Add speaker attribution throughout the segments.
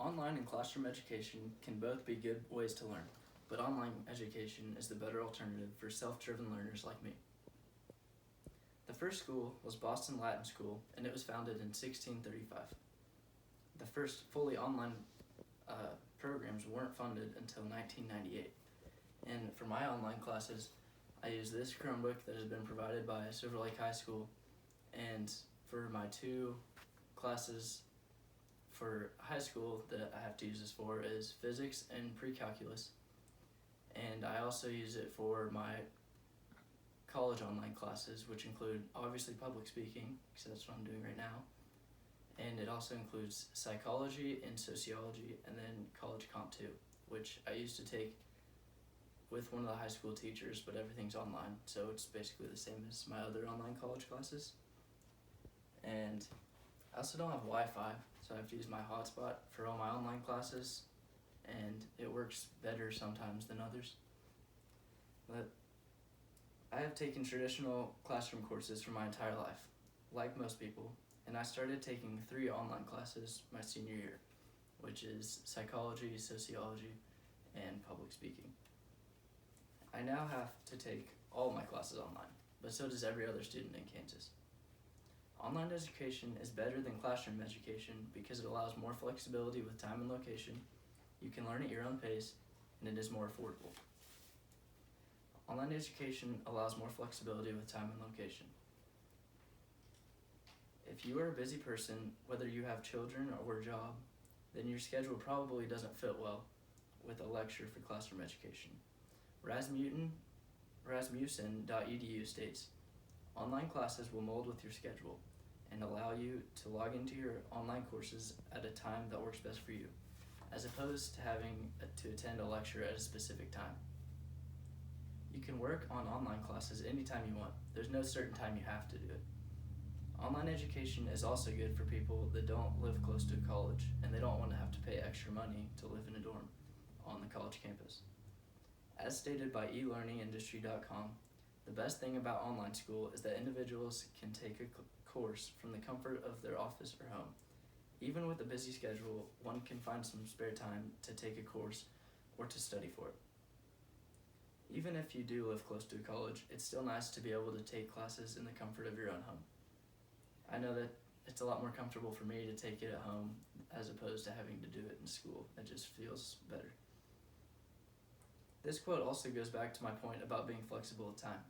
Speaker 1: Online and classroom education can both be good ways to learn, but online education is the better alternative for self-driven learners like me. The first school was Boston Latin School, and it was founded in 1635. The first fully online programs weren't funded until 1998. And for my online classes, I use this Chromebook that has been provided by Silver Lake High School, and for my two classes for high school that I have to use this for is physics and pre-calculus, and I also use it for my college online classes, which include obviously public speaking, because that's what I'm doing right now, and it also includes psychology and sociology, and then college comp 2, which I used to take with one of the high school teachers, but everything's online, so it's basically the same as my other online college classes. And I also don't have Wi-Fi, so I have to use my hotspot for all my online classes, and it works better sometimes than others. But I have taken traditional classroom courses for my entire life, like most people, and I started taking 3 online classes my senior year, which is psychology, sociology, and public speaking. I now have to take all my classes online, but so does every other student in Kansas. Online education is better than classroom education because it allows more flexibility with time and location, you can learn at your own pace, and it is more affordable. Online education allows more flexibility with time and location. If you are a busy person, whether you have children or a job, then your schedule probably doesn't fit well with a lecture for classroom education. Rasmussen.edu states, online classes will mold with your schedule and allow you to log into your online courses at a time that works best for you, as opposed to having to attend a lecture at a specific time. You can work on online classes anytime you want. There's no certain time you have to do it. Online education is also good for people that don't live close to a college and they don't want to have to pay extra money to live in a dorm on the college campus. As stated by elearningindustry.com, the best thing about online school is that individuals can take a course from the comfort of their office or home. Even with a busy schedule, one can find some spare time to take a course or to study for it. Even if you do live close to a college, it's still nice to be able to take classes in the comfort of your own home. I know that it's a lot more comfortable for me to take it at home as opposed to having to do it in school. It just feels better. This quote also goes back to my point about being flexible with time.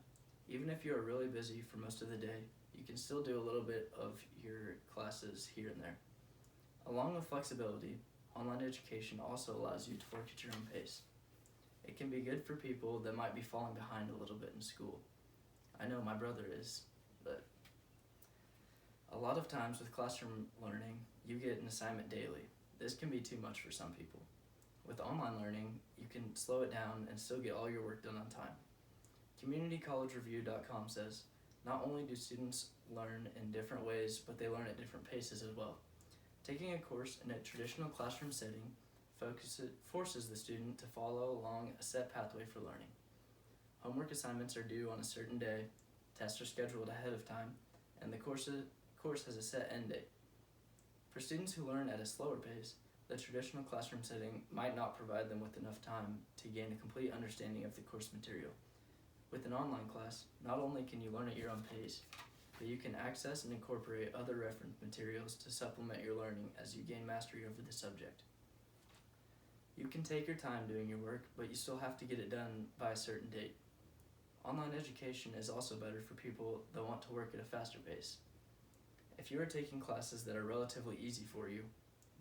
Speaker 1: Even if you are really busy for most of the day, you can still do a little bit of your classes here and there. Along with flexibility, online education also allows you to work at your own pace. It can be good for people that might be falling behind a little bit in school. I know my brother is, but a lot of times with classroom learning, you get an assignment daily. This can be too much for some people. With online learning, you can slow it down and still get all your work done on time. CommunityCollegeReview.com says, not only do students learn in different ways, but they learn at different paces as well. Taking a course in a traditional classroom setting forces the student to follow along a set pathway for learning. Homework assignments are due on a certain day, tests are scheduled ahead of time, and the course has a set end date. For students who learn at a slower pace, the traditional classroom setting might not provide them with enough time to gain a complete understanding of the course material. With an online class, not only can you learn at your own pace, but you can access and incorporate other reference materials to supplement your learning as you gain mastery over the subject. You can take your time doing your work, but you still have to get it done by a certain date. Online education is also better for people that want to work at a faster pace. If you are taking classes that are relatively easy for you,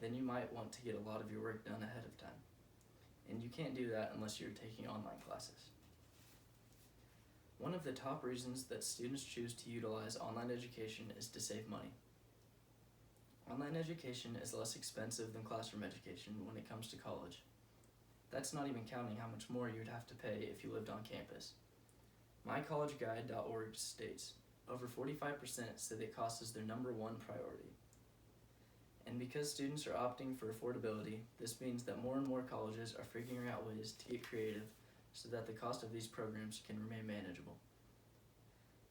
Speaker 1: then you might want to get a lot of your work done ahead of time. And you can't do that unless you're taking online classes. One of the top reasons that students choose to utilize online education is to save money. Online education is less expensive than classroom education when it comes to college. That's not even counting how much more you'd have to pay if you lived on campus. MyCollegeGuide.org states, over 45% say that cost is their number one priority. And because students are opting for affordability, this means that more and more colleges are figuring out ways to get creative so that the cost of these programs can remain manageable.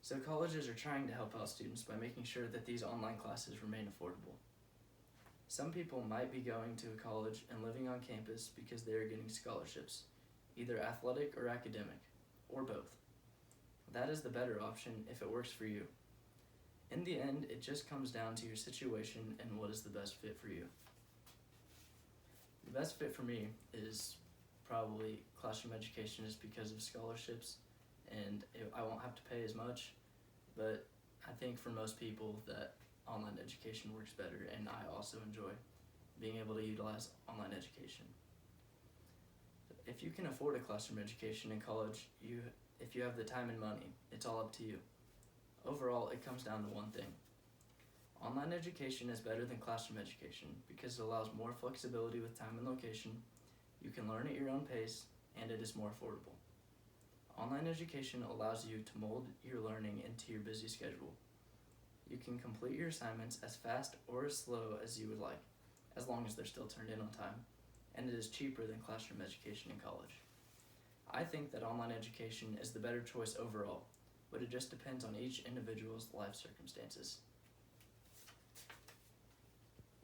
Speaker 1: So colleges are trying to help out students by making sure that these online classes remain affordable. Some people might be going to a college and living on campus because they are getting scholarships, either athletic or academic, or both. That is the better option if it works for you. In the end, it just comes down to your situation and what is the best fit for you. The best fit for me is probably classroom education just because of scholarships, and I won't have to pay as much, but I think for most people that online education works better, and I also enjoy being able to utilize online education. If you can afford a classroom education in college, if you have the time and money, it's all up to you. Overall, it comes down to one thing. Online education is better than classroom education because it allows more flexibility with time and location, you can learn at your own pace, and it is more affordable. Online education allows you to mold your learning into your busy schedule. You can complete your assignments as fast or as slow as you would like, as long as they're still turned in on time, and it is cheaper than classroom education in college. I think that online education is the better choice overall, but it just depends on each individual's life circumstances.